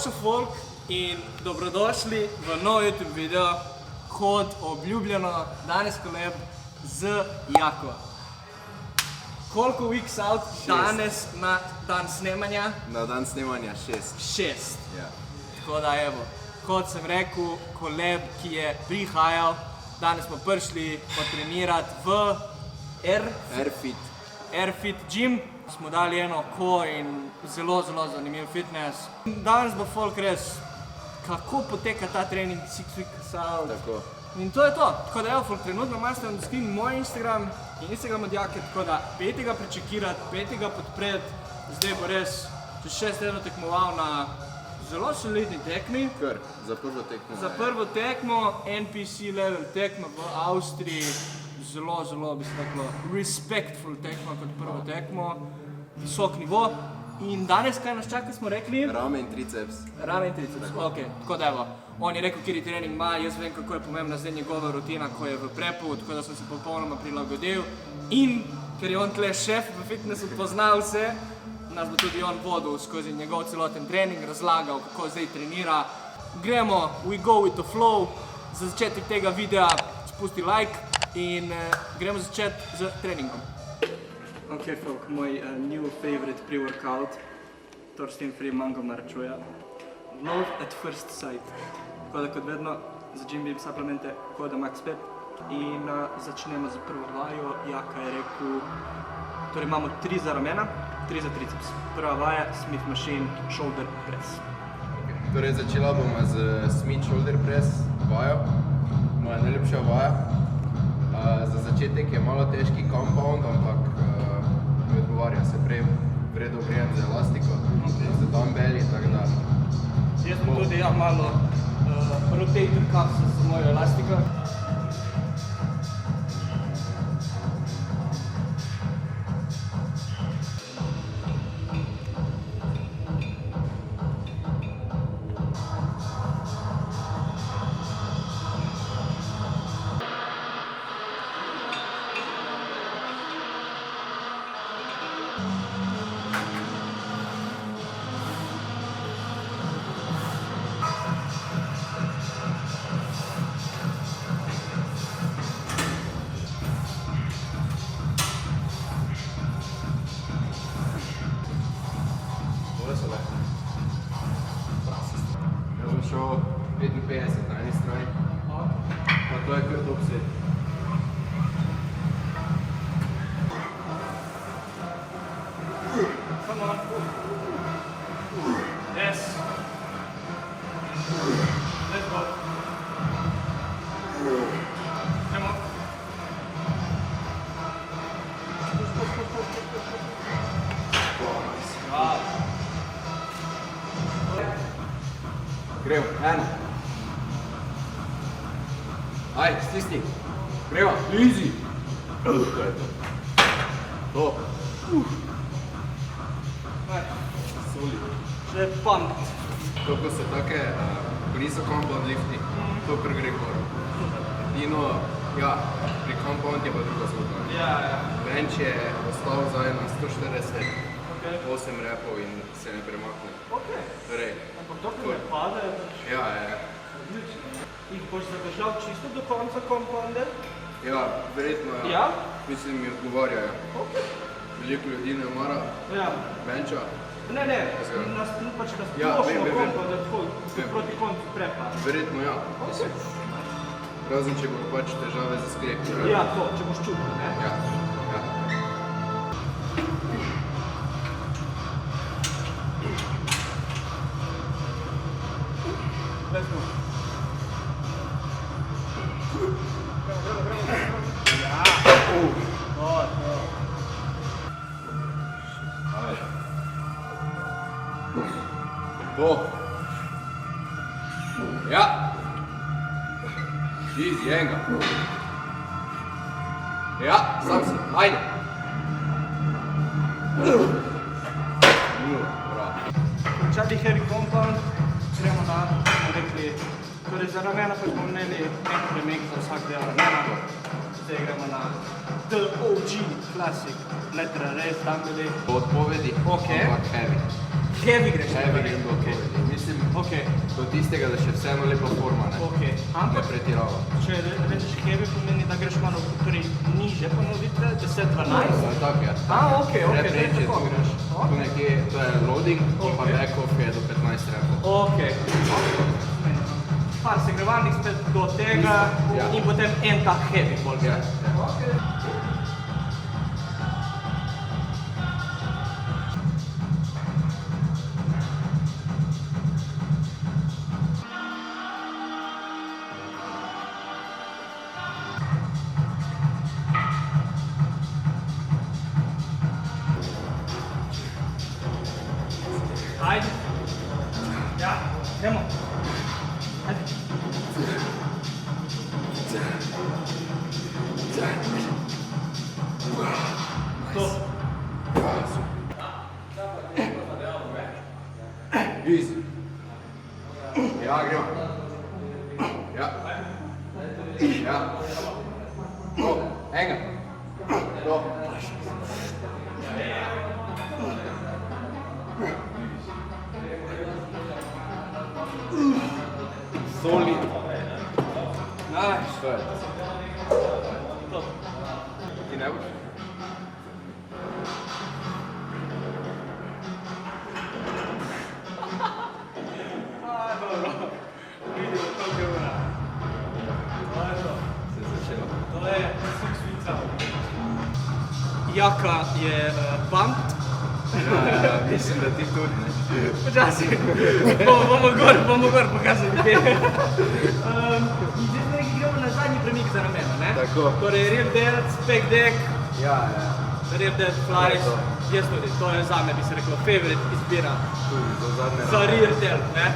Čauša folk in dobrodošli v nov YouTube video, kot obljubljeno, danes koleb z Jako. Koliko weeks out danes na dan snemanja? Na dan snemanja 6. 6. Ja. Tako da evo, kot sem rekel, koleb, ki je prihajal, danes smo prišli potrenirati v Airfit Gym. Smo dali eno oko in zelo zanimiv fitness. Danes bo folk res, kako poteka ta trening, 6 weeks out. Tako. In to je to. Tako da evo, folk, trenutno imate na screen moj Instagram in Instagram od Jake, tako da pejte ga prečekirati, pejte ga podpreti. Zdaj bo res čez 6 tednov tekmoval na zelo solidni tekmi. Kar, za prvo tekmo. Za prvo tekmo, NPC level tekma v Avstriji. Zelo, bi se reklo, respectful tekma kot prvo tekmo. Visok nivo. In danes, kaj nas čaka, smo rekli? Rame in triceps. Rame in triceps, ok. Tako da evo, on je rekel, kjer trening ima, jaz vem, kako je pomembna zdaj njegova rutina, ko je v prepu, tako da sem se popolnoma prilagodil. In, ker je on tle šef v fitnessu, poznal vse, nas bo tudi on vodil skozi njegov celoten trening, razlagal, kako zdaj trenira. Gremo, we go with the flow. Za začetek tega videa spusti like in gremo začeti z treningom. Ok, folk, moj new favorite pre-workout, Torsten Free mango naročuje. Love at first sight. Tako da kot vedno za Gym Beam supplemente koda MaxPep in začnemo z prvo vajo. Jaka je rekel, torej imamo 3 za ramena, 3 za triceps. Prva vaja, Smith Machine Shoulder Press. Torej začela bomo z Smith Shoulder Press vajo, moja najljubša vaja. Za začetek je malo težki compound, ampak mi odgovarja se prej vredo grejem z elastiko, z dumbbelli, tako da... Jaz bom tudi malo rotator cuffs z mojo elastiko. Jaz bom šel 55 na eni strani, pa to je kar top set. Come on. Yes. Let's go. Come on. Wow. Gremo, ena. Aj, stisni. Gremo, easy. To je to. To. Soli. Še pumped. To, ko so take, ko niso compound lifti, to kar gre gor. Edino, ja, pri compound je pa druga zgodba. Ja. Bench je ostal zdaj na 140, 8 repov in se ne premakne. Ok. Torej, Ampak dokaj ne pade, ja. odlično. Jih boš zadržal čisto do konca compounde? Ja, verjetno ja. Ja? Mislim, mi odgovarjajo. Ok. Veliko ljudi ne mara Ja. bencha. Ne, pač Ja, nasplošno vem. compounde, tako proti koncu prepa. Verjetno ja. Ok. Razen, če bo pač težave za sklep. Ja, to, če boš čutil, ne? Ja. Let's go. Ja. To. Ja. Easy, enga. Ja, sam si, ajde. Bravo. Končali heavy compound, gremo na, smo rekli, torej za ramena pa smo imeli en premik za vsak del ramena. Zdaj gremo na The OG Classic, lateral raise, dumbbelli. Odpovedi, Ok. ampak heavy. Heavy greš? Heavy grem do odpovedni. Mislim, do tistega, da še vseeno lepa forma, ne? Ne pretirava. Če rečeš heavy, pomeni, da greš malo niže ponovitve, 10-12? Tak je. Repreče, tu greš, tu nekje, to je loading, pa back-off je do 15 repov. Par segrevalnih spet do tega in potem en tak heavy bolj. Ajde. Ja, idemo. Ajde. To. Easy. Ja, gremo. Ja. Ja. To, enega. To. Solid. Nice. To je. To. Ti ne boš? Dobro. Vidimo, koliko je ura. To je to. Se je začelo. To je švica. Jaka je pumped. Ja, mislim, da ti tudi, ne? Počasi. Bomo gor pokazali. In zdaj gremo na zadnji premik za ramena, ne? Tako. Torej rear delt, spec deck, Ja. rear delt flies. Jaz tudi, to je zame, bi se reklo, favorite izbira Tudi, do zadnje. za rear delt, ne?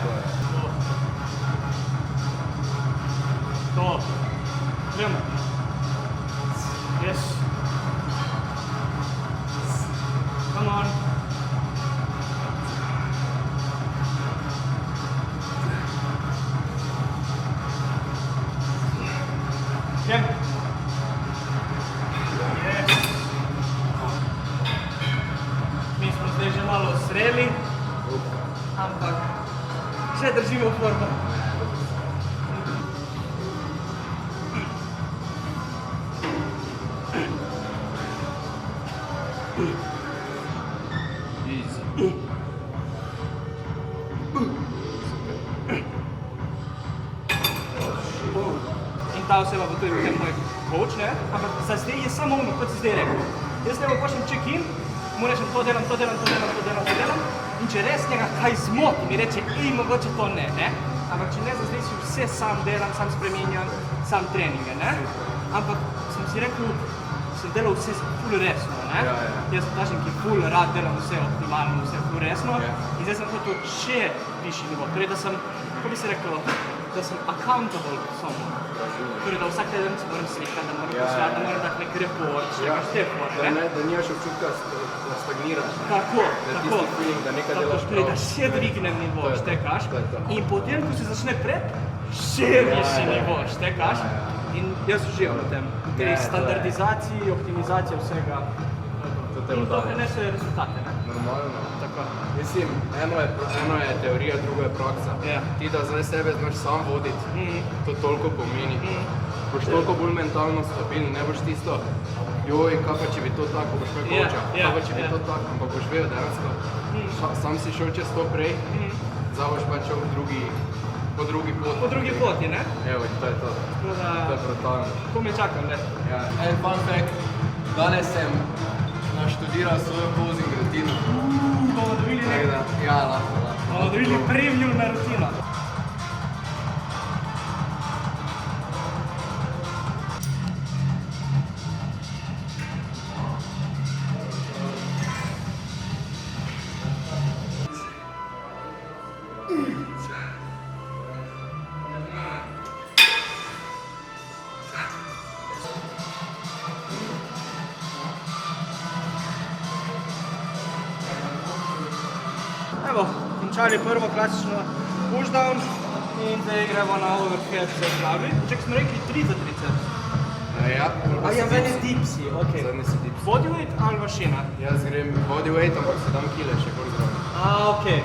To. Gremo. Yes. Come on. Gremo. Yes. Mi smo zdaj že malo sreli, ampak še držimo formo. Easy. In ta oseba bo tudi potem moj coach, ne? Ampak za zdaj je samo ono, kot si zdaj rekel. Jaz zdaj počnem check-in, mu rečem to delam, in če res njega kaj zmoti, mi reče, mogoče to ne, ne? Ampak če ne, za zdaj si vse sam delam, sam spreminjam, sam treninge, ne? Ampak sem si rekel, sem delal vse ful resno, ne? Jaz sem tašen, ki ful rad delam vse optimalno, vse ful resno. In zdaj sem hotel še višji nivo, torej da sem, kako bi se rekel, da sem accountable samo. Torej, da vsak teden se moram slikati, da moram poslati, da moram dati nek report, še nekaj te fore, ne? Da nimaš občutka, da stagniraš. Tako, Da tisti feeling, da nekaj delaš torej, da prav. še dvignem nivo, To je to, štekaš. to je to. In potem, ko se začne prep, še višji nivo, štekaš. In jaz uživam v tem, v tej standardizaciji, optimizaciji vsega. In to prinese rezultate, ne? Normalno. Tako. Mislim, eno je teorija, drugo je praksa. Ja. Ti, da zdaj sebe znaš sam voditi, to toliko pomeni. Boš toliko bolj mentalno stabilen, ne boš tisto, joj, kaj pa če bi to tako, boš me kočal, kaj pa če bi to tako, ampak boš vedel dejansko, sam si šel čez to prej, zdaj boš pa šel po drugi poti. Po drugi poti, ne? Evo, in to je to. Tako da, To je brutalno. ko me čakam, ne? Ja. En fun fact, danes sem naštudiral svojo posing rutino. Bomo dobili Tako da, ja, lahko. bomo dobili preview na rutino. Evo, končali prvo klasično pushdown in zdaj gremo na overhead se pravi. Ček, smo rekli 3 za triceps. Ja, A ja, meni dipsi, okej. Zadnji si dips. Bodyweight ali mašina? Jaz grem bodyweight, ampak se dam kile še bolj zraven. Okej.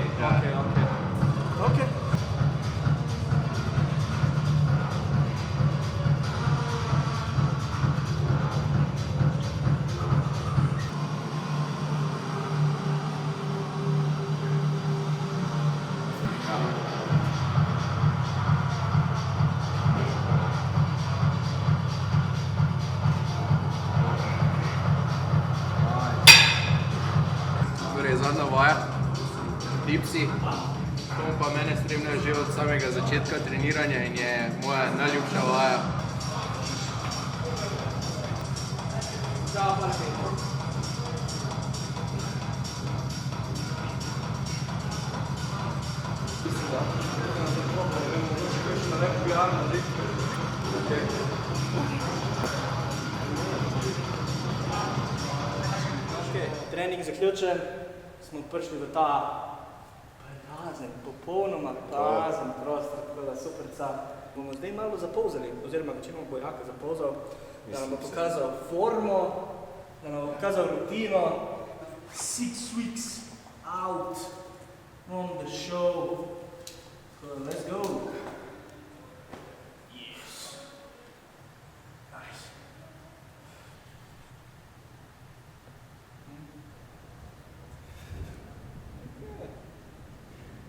Torej, zadnja vaja, dipsi. To pa mene spremlja že od samega začetka treniranja in je moja najljubša vaja. Trening zaključen, smo prišli v ta prazen, popolnoma prazen prostor, tako da superca. Bomo zdaj malo zapolzali, oziroma večino bo Jaka zapolzal, da nam bo pokazal formo, da nam bo pokazal rutino. 6 weeks out on the show. So let's go. Yes. Nice.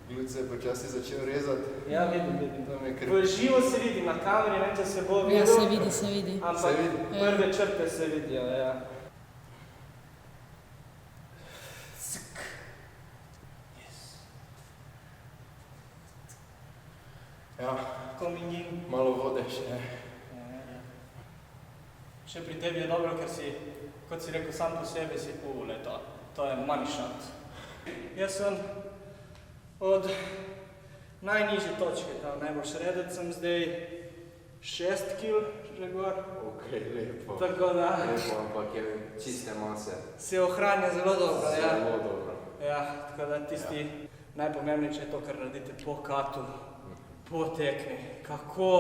Glud se je počasi začel rezati. Ja, vidim. Tam je kar... V živo se vidi, na kameri, ne, če se bo videl. Ja, se vidi, se vidi. Ampak Se vidi? prve črte se vidijo, ja. Ck. Yes. Ja, Coming in. malo vode še. Še pri tebi je dobro, ker si, kot si rekel, sam po sebi si leto. To je money shot. Jaz sem od najnižje točke, tam najbolj šredec sem zdaj 6 kil že gor. Ok, lepo. Tako da Lepo, ampak je čiste mase. se ohranja zelo dobro, ja. Zelo dobro. Ja, tako da tisti najpomembnejše je to, kar naredite po katu, po tekmi. Kako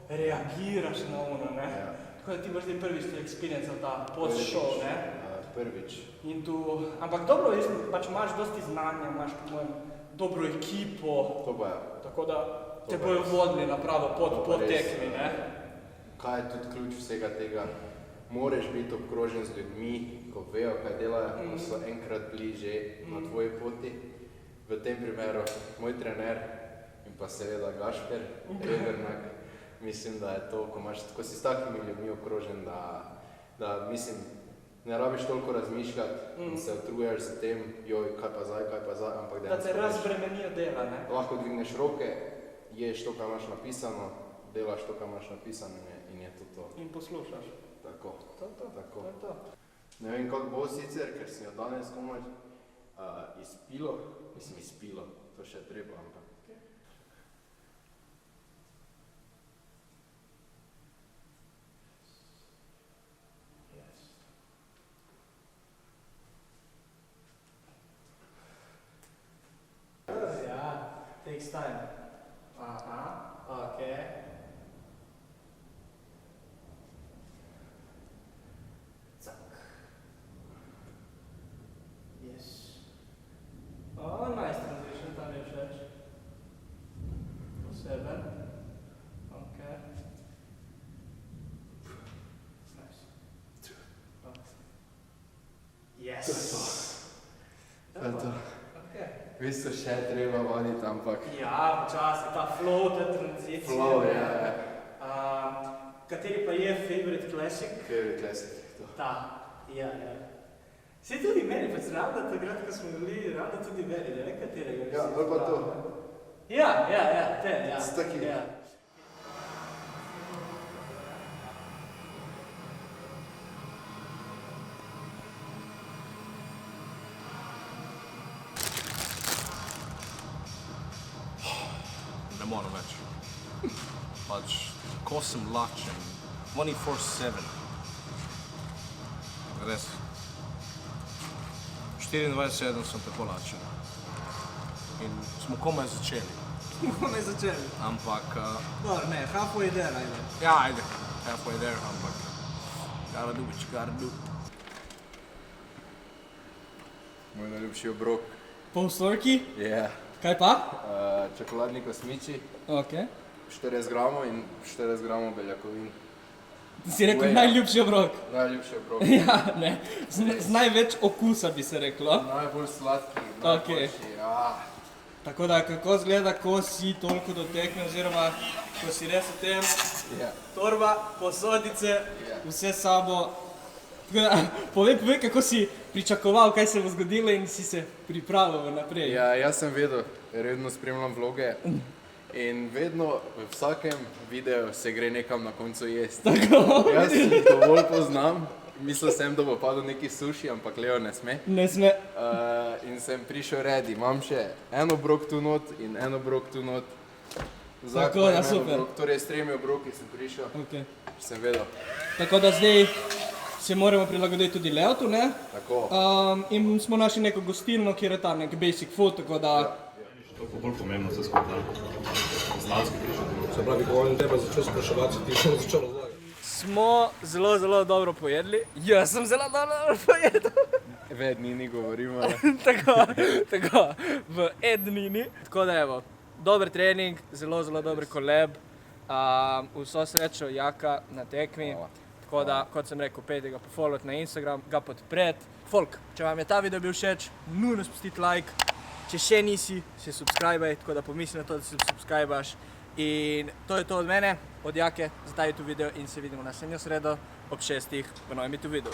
reagiraš na ono, ne? Ja. Tako da ti boš zdaj prvič ti experiencal ta post-show, ne? Prvič. In tu, ampak dobro, jaz pač imaš dosti znanja, imaš po mojem dobro ekipo, To pa je. tako da te To pa bojo res. vodili na pravo pot To pa po res, tekmi, ne? Kaj je tudi ključ vsega tega? Moraš biti obkrožen z ljudmi, ko vejo, kaj delajo, ko so enkrat bili že na tvoji poti. V tem primeru moj trener in pa seveda Gašper Rebernak. Mislim, da je to, ko si s takimi ljudmi obkrožen, da mislim, ne rabiš toliko razmišljati in se utrujaš z tem, joj, kaj pa zdaj, ampak Da te dejansko razbremenijo dela, ne? lahko dvigneš roke, ješ to, kar imaš napisano, delaš to, kar imaš napisano in je to. In poslušaš. Tako. To je to, Tako. to je to. Ne vem, kako bo sicer, ker sem jo danes komaj izpilo, to še treba, ampak. Ja, takes time. Aha, okej. Cak. Yes. Oh, nice transition, tam je všeč. Poseben. Okej. Nice. Yes. To je to. Okej. V bistvu še treba vaditi, ampak Ja, včasih ta flow, ta tranzicija. flow je. Kateri pa je favorite classic? Favorite classic, to. Ta, ja. Saj tudi meni, pač ravno takrat, ko smo bili, ravno tudi meni, ne katerega. Ja, ali pa to. Ja, te, ja. S takim. Ja. Ne morem več. Pač, ko sem lačen, 24/7. Res. 24/7 sem tako lačen. In smo komaj začeli. Bomo začeli. Ampak, Dobro, ne, halfway there, ajde. ja, ajde, halfway there, ampak gotta do what you gotta do. Moj najljubši obrok Polstorki? Ja. Kaj pa? Čokoladni kosmiči, Ok. 40 gramov in 40 gramov beljakovin. Si rekel Uja. najljubši obrok. Najljubši obrok. Ja, ne. Z največ okusa bi se reklo. Najbolj sladki, Okej. najboljši. Ah. Tako da, kako zgleda, ko si toliko do tekme, oziroma ko si res v tem, Ja. torba, posodice, Ja. vse s sabo. Tako da, povej, kako si pričakoval, kaj se bo zgodilo in si se pripravil naprej. Ja, jaz sem vedel, redno spremljam vloge in vedno v vsakem videu se gre nekam na koncu jesti. Tako, Jaz jih dovolj poznam, mislil sem, da bo padel neki suši, ampak Leo ne sme. ne sme. In sem prišel redi, imam še en obrok tu not in en obrok tu not. Tako da, super. Torej s 3 obroki sem prišel, Okay. sem vedel. Tako da zdaj se moramo prilagoditi tudi Leotu, ne? Tako. In smo našli neko gostilno, kjer je ta nek basic food, tako da... Toliko bolj pomembno vse skupaj. Znanski prišel. Se pravi, ko on tebe začel spraševati, ti še začel razlagati. Smo zelo dobro pojedli. Jaz sem zelo dobro pojedel. V dnini govorimo. tako, v ednini. Tako da evo, dober trening, zelo dober koleb. Vso srečo Jaka na tekmi. Hvala. Tako da, kot sem rekel, pejte ga pofollowati na Instagram, ga podpreti. Folk, če vam je ta video bil všeč, nujno spustiti like. Če še nisi, se subscribaj, tako da pomisli na to, da se subscribaš. In to je to od mene, od Jake, za ta YouTube video in se vidimo naslednjo sredo ob 6 v novem YouTube videu.